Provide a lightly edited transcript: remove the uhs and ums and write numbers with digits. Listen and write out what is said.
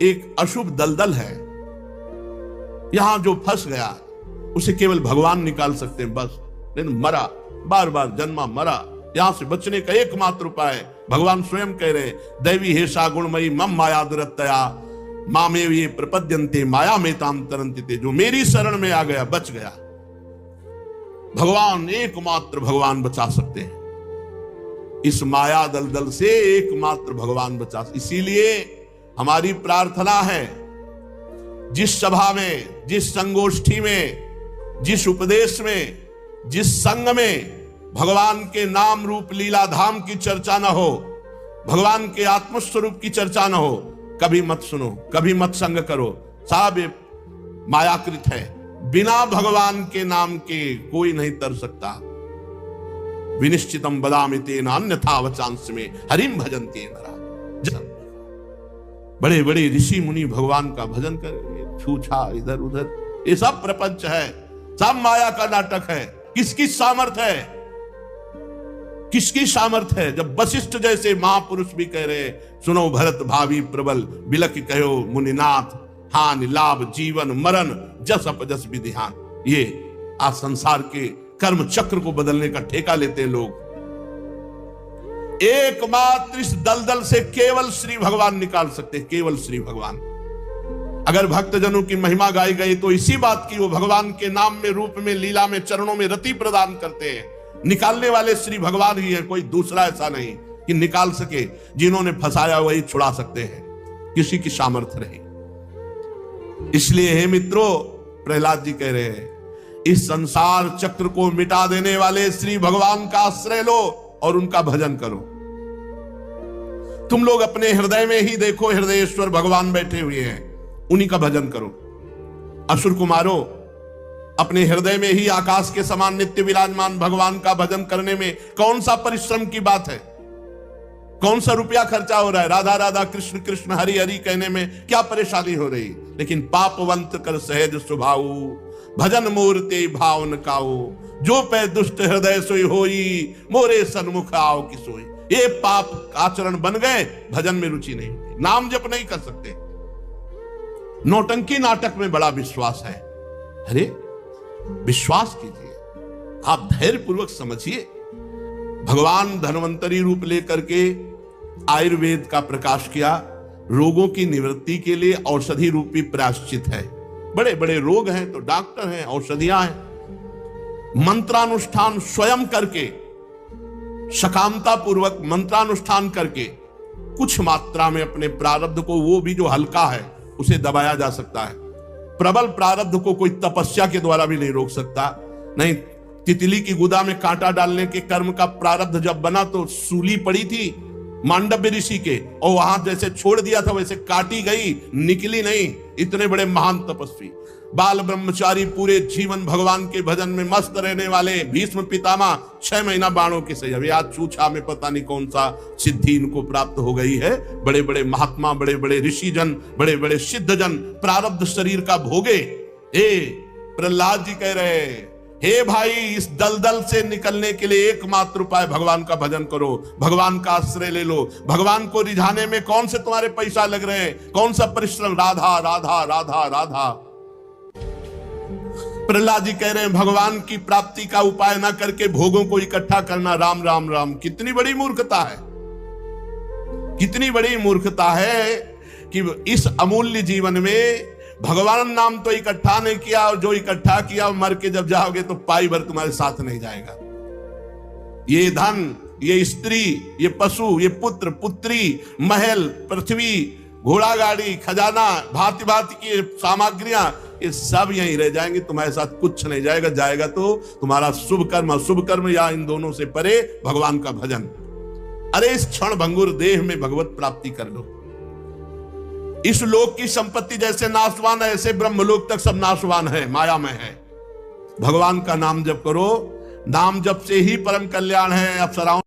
एक अशुभ दलदल है, यहां जो फंस गया उसे केवल भगवान निकाल सकते हैं बस। लेकिन मरा, बार बार जन्मा मरा, यहां से बचने का एकमात्र उपाय भगवान स्वयं कह रहे हैं, दैवी हेषा गुणमयी मम माया दुरत्तया मामे ये प्रपद्यन्ते माया में ताम तरन्ति। जो मेरी शरण में आ गया बच गया। भगवान, एकमात्र भगवान बचा सकते हैं इस माया दलदल से, एकमात्र भगवान बचा। इसीलिए हमारी प्रार्थना है, जिस सभा में, जिस संगोष्ठी में, जिस उपदेश में, जिस संघ में भगवान के नाम रूप लीला धाम की चर्चा न हो, भगवान के आत्मस्वरूप की चर्चा न हो, कभी मत सुनो, कभी मत संग करो। साहब ये मायाकृत है, बिना भगवान के नाम के कोई नहीं तर सकता। विनिश्चितम बदामि तेन अन्यथा वचांस में हरिम भजन्ते नरा। बड़े बड़े ऋषि मुनि भगवान का भजन कर, छूछा इधर उधर, ये सब प्रपंच है, सब माया का नाटक है। किसकी सामर्थ्य है, किसकी सामर्थ्य है? जब वशिष्ठ जैसे महापुरुष भी कह रहे, सुनो भरत भावी प्रबल, बिलक कहो मुनिनाथ, हानि लाभ जीवन मरण जस अपजस विधिहान। ये आज संसार के कर्म चक्र को बदलने का ठेका लेते हैं लोग। एकमात्र इस दलदल से केवल श्री भगवान निकाल सकते, केवल श्री भगवान। अगर भक्तजनों की महिमा गाई गई तो इसी बात की, वो भगवान के नाम में, रूप में, लीला में, चरणों में रति प्रदान करते हैं। निकालने वाले श्री भगवान ही है, कोई दूसरा ऐसा नहीं कि निकाल सके। जिन्होंने फंसाया वही छुड़ा सकते हैं, किसी की सामर्थ्य नहीं। इसलिए हे मित्रों, प्रहलाद जी कह रहे हैं, इस संसार चक्र को मिटा देने वाले श्री भगवान का आश्रय लो और उनका भजन करो। तुम लोग अपने हृदय में ही देखो, हृदयेश्वर भगवान बैठे हुए हैं, उन्हीं का भजन करो। असुर कुमारो, अपने हृदय में ही आकाश के समान नित्य विराजमान भगवान का भजन करने में कौन सा परिश्रम की बात है? कौन सा रुपया खर्चा हो रहा है? राधा राधा कृष्ण कृष्ण हरि हरि कहने में क्या परेशानी हो रही? लेकिन पापवंत कर सहज स्वभाव, भजन मूर्ति भावन काओ, जो पै दुष्ट हृदय सोई होई, मोरे सन्मुख आओ की सोई। ये पाप आचरण बन गए, भजन में रुचि नहीं होती, नाम जप नहीं कर सकते। नौटंकी नाटक में बड़ा विश्वास है। अरे विश्वास कीजिए, आप धैर्य पूर्वक समझिए। भगवान धन्वंतरी रूप लेकर के आयुर्वेद का प्रकाश किया, रोगों की निवृत्ति के लिए औषधि रूपी प्रायश्चित है। बड़े बड़े रोग हैं तो डॉक्टर हैं, औषधियां हैं। मंत्रानुष्ठान स्वयं करके, सकामता पूर्वक मंत्रानुष्ठान करके कुछ मात्रा में अपने प्रारब्ध को, वो भी जो हल्का है, उसे दबाया जा सकता है। प्रबल प्रारब्ध को कोई तपस्या के द्वारा भी नहीं रोक सकता। नहीं, तितली की गुदा में कांटा डालने के कर्म का प्रारब्ध जब बना तो सूली पड़ी थी मांडव्य ऋषि के, और वहां जैसे छोड़ दिया था वैसे काटी गई, निकली नहीं। इतने बड़े महान तपस्वी, बाल ब्रह्मचारी, पूरे जीवन भगवान के भजन में मस्त रहने वाले भीष्म पितामह 6 महीना बाणों के सही। अभी आज छूछा में पता नहीं कौन सा सिद्धि इनको प्राप्त हो गई है। बड़े बड़े महात्मा, बड़े बड़े ऋषि जन, बड़े बड़े सिद्ध जन प्रारब्ध शरीर का भोगे। प्रहलाद जी कह रहे हैं, हे भाई, इस दलदल से निकलने के लिए एकमात्र उपाय भगवान का भजन करो, भगवान का आश्रय ले लो। भगवान को रिझाने में कौन से तुम्हारे पैसा लग रहे हैं, कौन सा परिश्रम? राधा राधा राधा राधा। प्रहलाद जी कह रहे हैं, भगवान की प्राप्ति का उपाय ना करके भोगों को इकट्ठा करना, राम राम राम। कितनी बड़ी मूर्खता है, कितनी बड़ी मूर्खता है कि इस अमूल्य जीवन में भगवान नाम तो इकट्ठा नहीं किया, और जो इकट्ठा किया मर के जब जाओगे तो पाई भर तुम्हारे साथ नहीं जाएगा। ये धन, ये स्त्री, ये पशु, ये पुत्र पुत्री, महल, पृथ्वी, घोड़ा गाड़ी, खजाना, भांति भांति की सामग्रियां, ये सब यहीं रह जाएंगे, तुम्हारे साथ कुछ नहीं जाएगा। जाएगा तो तुम्हारा शुभ कर्म, अशुभ कर्म, या इन दोनों से परे भगवान का भजन। अरे इस क्षण भंगुर देह में भगवत प्राप्ति कर लो। इस लोक की संपत्ति जैसे नाशवान है, ऐसे ब्रह्मलोक तक सब नाशवान है, माया में है। भगवान का नाम जप करो, नाम जप से ही परम कल्याण है। अप्सराओं